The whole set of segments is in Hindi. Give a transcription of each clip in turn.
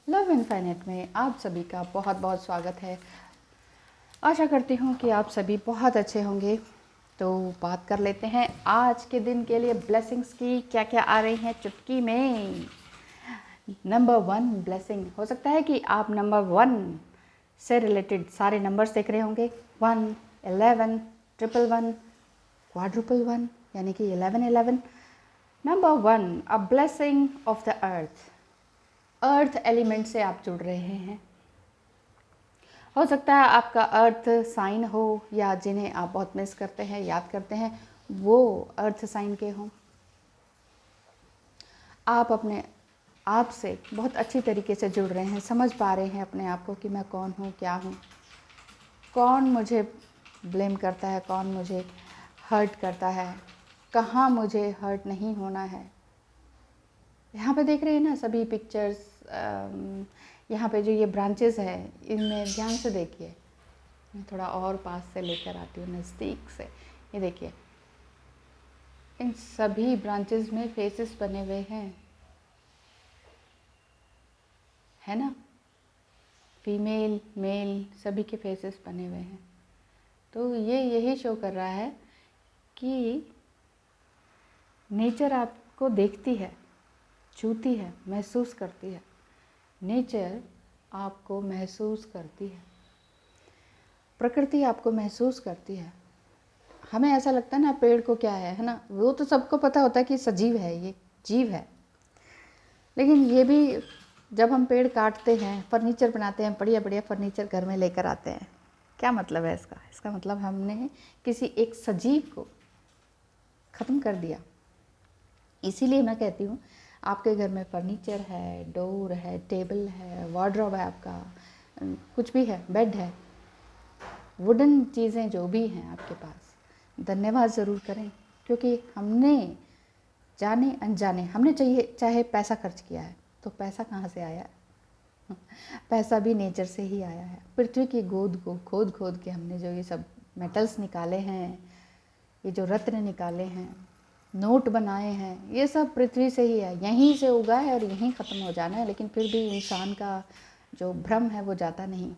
लव इनफाइनाइट में आप सभी का बहुत बहुत स्वागत है। आशा करती हूँ कि आप सभी बहुत अच्छे होंगे। तो बात कर लेते हैं आज के दिन के लिए ब्लेसिंग्स की, क्या क्या आ रही हैं चुटकी में। नंबर 1 ब्लेसिंग, हो सकता है कि आप नंबर 1 से रिलेटेड सारे नंबर्स देख रहे होंगे। 1, 11, 111, क्वाड्रुपल 1 यानी कि 1111। Number 1, a blessing of the earth element से आप जुड़ रहे हैं। हो सकता है आपका अर्थ साइन हो, या जिन्हें आप बहुत मिस करते हैं, याद करते हैं, वो अर्थ साइन के हों। आप अपने आप से बहुत अच्छी तरीके से जुड़ रहे हैं, समझ पा रहे हैं अपने आप को कि मैं कौन हूँ, क्या हूँ, कौन मुझे ब्लेम करता है, कौन मुझे हर्ट करता है, कहाँ मुझे हर्ट नहीं होना है। यहाँ पे देख रहे हैं ना सभी पिक्चर्स। यहाँ पे जो ये ब्रांचेस है, इनमें ध्यान से देखिए। मैं थोड़ा और पास से लेकर आती हूँ, नज़दीक से। ये देखिए, इन सभी ब्रांचेस में फेसेस बने हुए हैं, है ना। फीमेल मेल सभी के फेसेस बने हुए हैं। तो ये यही शो कर रहा है कि नेचर आपको देखती है, छूती है, महसूस करती है। नेचर आपको महसूस करती है, प्रकृति आपको महसूस करती है। हमें ऐसा लगता है ना, पेड़ को क्या है ना, वो तो सबको पता होता है कि सजीव है, ये जीव है। लेकिन ये भी, जब हम पेड़ काटते हैं, फर्नीचर बनाते हैं, बढ़िया बढ़िया फर्नीचर घर में लेकर आते हैं, क्या मतलब है इसका? इसका मतलब हमने किसी एक सजीव को ख़त्म कर दिया। इसीलिए मैं कहती हूँ, आपके घर में फर्नीचर है, डोर है, टेबल है, वार्डरोब है, आपका कुछ भी है, बेड है, वुडन चीज़ें जो भी हैं आपके पास, धन्यवाद ज़रूर करें। क्योंकि हमने जाने अनजाने, हमने चाहे पैसा खर्च किया है, तो पैसा कहाँ से आया है? पैसा भी नेचर से ही आया है। पृथ्वी की गोद को खोद खोद के हमने जो ये सब मेटल्स निकाले हैं, ये जो रत्न निकाले हैं, नोट बनाए हैं, ये सब पृथ्वी से ही है, यहीं से उगा है और यहीं ख़त्म हो जाना है। लेकिन फिर भी इंसान का जो भ्रम है वो जाता नहीं।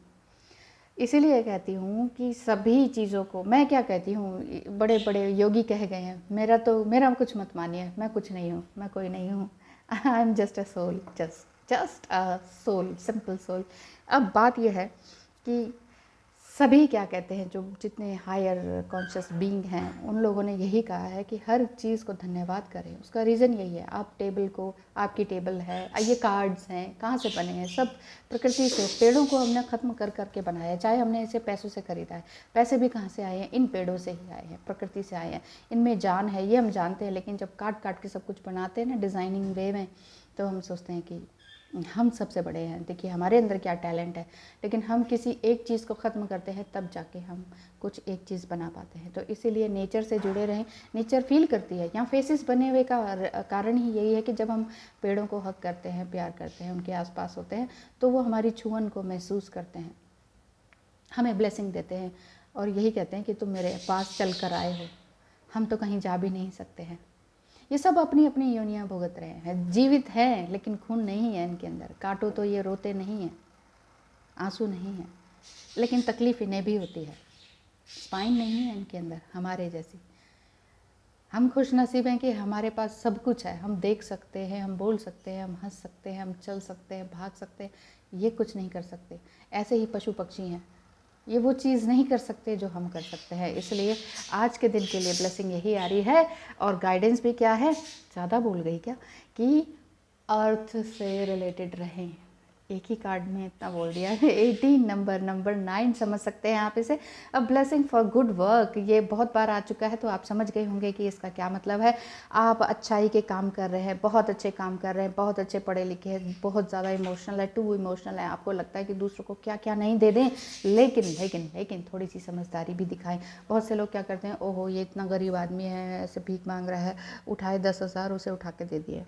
इसीलिए कहती हूँ कि सभी चीज़ों को, मैं क्या कहती हूँ, बड़े बड़े योगी कह गए हैं, मेरा कुछ मत मानिए, मैं कुछ नहीं हूँ, मैं कोई नहीं हूँ, I am just a soul, just a soul, simple soul. अब बात यह है कि सभी क्या कहते हैं, जो जितने हायर कॉन्शियस बीइंग हैं, उन लोगों ने यही कहा है कि हर चीज़ को धन्यवाद करें। उसका रीज़न यही है, आप टेबल को, आपकी टेबल है, ये कार्ड्स हैं, कहाँ से बने हैं? सब प्रकृति से। पेड़ों को हमने ख़त्म कर करके बनाया है, चाहे हमने इसे पैसों से ख़रीदा है। पैसे भी कहाँ से आए हैं? इन पेड़ों से ही आए हैं, प्रकृति से आए हैं। इनमें जान है, ये हम जानते हैं। लेकिन जब काट काट के सब कुछ बनाते हैं ना डिज़ाइनिंग वे में, तो हम सोचते हैं कि हम सबसे बड़े हैं, देखिए हमारे अंदर क्या टैलेंट है। लेकिन हम किसी एक चीज़ को ख़त्म करते हैं, तब जाके हम कुछ एक चीज़ बना पाते हैं। तो इसीलिए नेचर से जुड़े रहें। नेचर फील करती है। यहाँ फेसेस बने हुए का कारण ही यही है कि जब हम पेड़ों को हक करते हैं, प्यार करते हैं, उनके आसपास होते हैं, तो वो हमारी छुअन को महसूस करते हैं, हमें ब्लेसिंग देते हैं और यही कहते हैं कि तुम मेरे पास चल कर आए हो, हम तो कहीं जा भी नहीं सकते हैं। ये सब अपनी अपनी योनियाँ भुगत रहे हैं, जीवित हैं लेकिन खून नहीं है इनके अंदर। काटो तो ये रोते नहीं हैं, आंसू नहीं हैं, लेकिन तकलीफ़ इन्हें भी होती है। स्पाइन नहीं है इनके अंदर हमारे जैसी। हम खुश नसीब हैं कि हमारे पास सब कुछ है। हम देख सकते हैं, हम बोल सकते हैं, हम हंस सकते हैं, हम चल सकते हैं, भाग सकते हैं। ये कुछ नहीं कर सकते। ऐसे ही पशु पक्षी हैं, ये वो चीज़ नहीं कर सकते जो हम कर सकते हैं। इसलिए आज के दिन के लिए ब्लेसिंग यही आ रही है। और गाइडेंस भी क्या है, ज़्यादा बोल गई क्या, कि अर्थ से रिलेटेड रहें। एक ही कार्ड में इतना बोल दिया है। 18 नंबर 9 समझ सकते हैं आप इसे। A blessing for good work, ये बहुत बार आ चुका है, तो आप समझ गए होंगे कि इसका क्या मतलब है। आप अच्छाई के काम कर रहे हैं, बहुत अच्छे काम कर रहे हैं, बहुत अच्छे पढ़े लिखे हैं, बहुत ज़्यादा इमोशनल है, टू इमोशनल है। आपको लगता है कि दूसरों को क्या क्या नहीं दे दें, लेकिन थोड़ी सी समझदारी भी दिखाएं। बहुत से लोग क्या करते हैं, ओहो ये इतना गरीब आदमी है, ऐसे भीख मांग रहा है, उठाए 10,000 उसे उठा के दे दिए।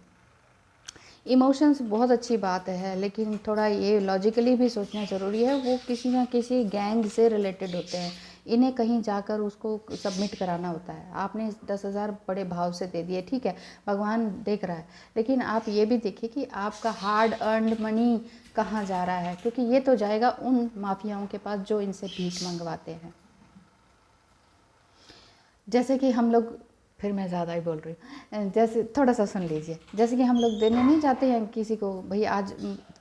इमोशंस बहुत अच्छी बात है, लेकिन थोड़ा ये लॉजिकली भी सोचना ज़रूरी है। वो किसी ना किसी गैंग से रिलेटेड होते हैं, इन्हें कहीं जाकर उसको सबमिट कराना होता है। आपने 10,000 बड़े भाव से दे दिए, ठीक है, भगवान देख रहा है, लेकिन आप ये भी देखिए कि आपका हार्ड अर्नड मनी कहाँ जा रहा है, क्योंकि ये तो जाएगा उन माफियाओं के पास जो इनसे भीख मंगवाते हैं। जैसे कि हम लोग, फिर मैं ज़्यादा ही बोल रही हूँ, जैसे थोड़ा सा सुन लीजिए, जैसे कि हम लोग देने नहीं जाते हैं किसी को, भाई आज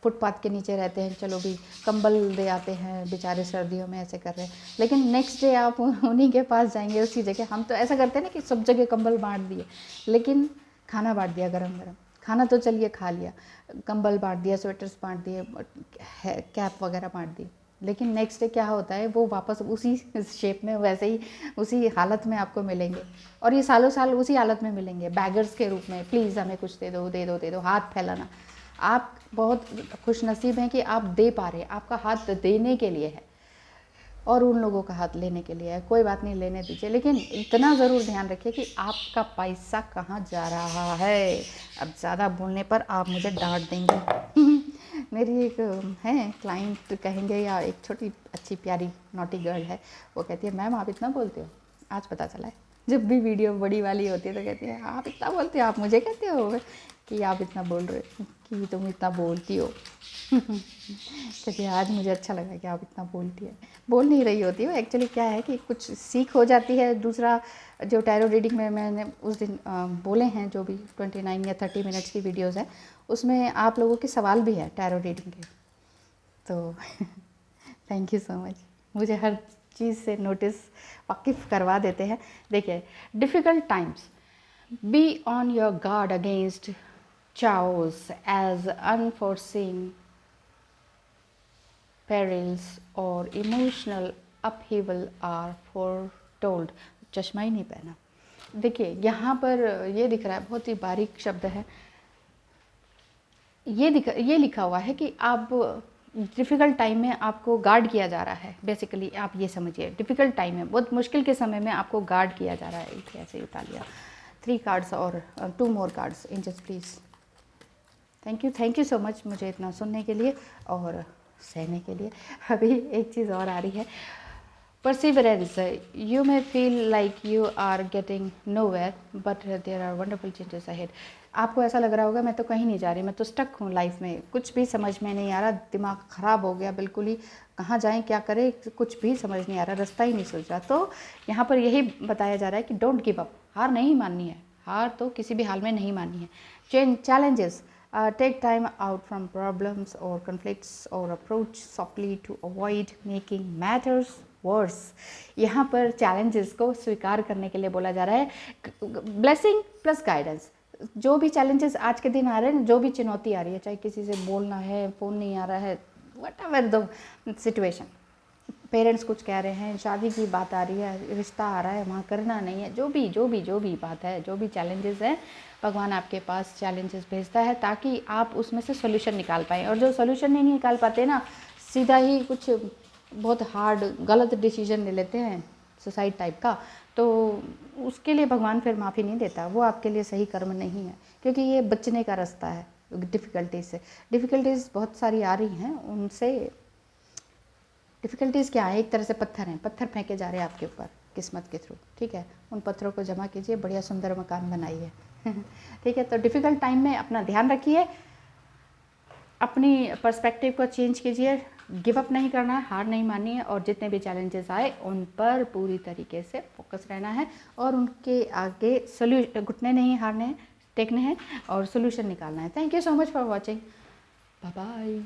फुटपाथ के नीचे रहते हैं, चलो भी कंबल दे आते हैं, बेचारे सर्दियों में ऐसे कर रहे हैं, लेकिन नेक्स्ट डे आप उन्हीं के पास जाएंगे उसी जगह। हम तो ऐसा करते हैं ना कि सब जगह कंबल बांट दिए, लेकिन खाना बांट दिया गरम गरम, खाना तो चलिए खा लिया, कंबल बांट दिया, स्वेटर्स बांट दिए, कैप वगैरह बांट दी, लेकिन नेक्स्ट डे क्या होता है, वो वापस उसी शेप में, वैसे ही उसी हालत में आपको मिलेंगे, और ये सालों साल उसी हालत में मिलेंगे, बैगर्स के रूप में, प्लीज़ हमें कुछ दे दो दे दो दे दो, हाथ फैलाना। आप बहुत खुशनसीब हैं कि आप दे पा रहे हैं, आपका हाथ देने के लिए है और उन लोगों का हाथ लेने के लिए है, कोई बात नहीं, लेने दीजिए, लेकिन इतना ज़रूर ध्यान रखिए कि आपका पैसा कहाँ जा रहा है। अब ज़्यादा बोलने पर आप मुझे डांट देंगे। मेरी एक है क्लाइंट कहेंगे, या एक छोटी अच्छी प्यारी नॉटी गर्ल है, वो कहती है मैम आप इतना बोलते हो, आज पता चला है, जब भी वीडियो बड़ी वाली होती है तो कहती है आप इतना बोलते हो, आप मुझे कहते हो कि आप इतना बोल रहे हो, कि तुम इतना बोलती हो। कहती है आज मुझे अच्छा लगा कि आप इतना बोलती है। बोल नहीं रही होती हो, एक्चुअली क्या है कि कुछ सीख हो जाती है। दूसरा जो टैरो रीडिंग में मैंने उस दिन बोले हैं, जो भी 29 या 30 मिनट्स की वीडियोज़ है, उसमें आप लोगों के सवाल भी है टैरो रीडिंग के, तो थैंक यू सो मच, मुझे हर चीज़ से नोटिस वाकिफ़ करवा देते हैं। देखिए, difficult times, be on your guard against chaos as unforeseen perils or emotional upheaval are foretold। चश्मा ही नहीं पहना। देखिए यहाँ पर ये दिख रहा है, बहुत ही बारीक शब्द है, ये लिखा हुआ है कि आप डिफ़िकल्ट टाइम में आपको गार्ड किया जा रहा है। बेसिकली आप ये समझिए, डिफ़िकल्ट टाइम में, बहुत मुश्किल के समय में आपको गार्ड किया जा रहा है। एक ऐसे उठा लिया, 3 कार्ड्स और 2 more cards, angels please. Thank you so much मुझे इतना सुनने के लिए और सहने के लिए। अभी एक चीज़ और आ रही है, perseverance. You may feel like you are getting nowhere but there are wonderful changes ahead. आपको ऐसा लग रहा होगा मैं तो कहीं नहीं जा रही, मैं तो स्टक हूँ लाइफ में, कुछ भी समझ में नहीं आ रहा, दिमाग ख़राब हो गया बिल्कुल ही, कहाँ जाएं क्या करें कुछ भी समझ नहीं आ रहा, रास्ता ही नहीं सूझ रहा। तो यहाँ पर यही बताया जा रहा है कि डोंट गिव अप, हार नहीं माननी है, हार तो किसी भी हाल में नहीं माननी है। Challenges, take time out from problems or conflicts or approach softly to avoid making matters worse। यहाँ पर challenges को स्वीकार करने के लिए बोला जा रहा है, blessing plus guidance। जो भी challenges आज के दिन आ रहे हैं, जो भी चुनौती आ रही है, चाहे किसी से बोलना है, फ़ोन नहीं आ रहा है, whatever the situation, पेरेंट्स कुछ कह रहे हैं, शादी की बात आ रही है, रिश्ता आ रहा है, वहाँ करना नहीं है, जो भी बात है, जो भी चैलेंजेस हैं, भगवान आपके पास चैलेंजेस भेजता है ताकि आप उसमें से सोल्यूशन निकाल पाएँ। और जो सोल्यूशन नहीं निकाल पाते ना, सीधा ही कुछ बहुत हार्ड गलत डिसीजन ले लेते हैं सुसाइड टाइप का, तो उसके लिए भगवान फिर माफ़ी नहीं देता, वो आपके लिए सही कर्म नहीं है, क्योंकि ये बचने का रास्ता है डिफ़िकल्टीज से। डिफ़िकल्टीज़ बहुत सारी आ रही हैं, उनसे डिफ़िकल्टीज़ क्या है, एक तरह से पत्थर हैं, पत्थर फेंके जा रहे हैं आपके ऊपर किस्मत के थ्रू, ठीक है, उन पत्थरों को जमा कीजिए, बढ़िया सुंदर मकान बनाइए। ठीक है, तो डिफ़िकल्ट टाइम में अपना ध्यान रखिए, अपनी पर्सपेक्टिव को चेंज कीजिए, गिव अप नहीं करना है, हार नहीं माननी है, और जितने भी चैलेंजेस आए उन पर पूरी तरीके से फोकस रहना है और उनके आगे घुटने नहीं हारने हैं, टेकने हैं और सोल्यूशन निकालना है। Thank you so much for watching, bye bye.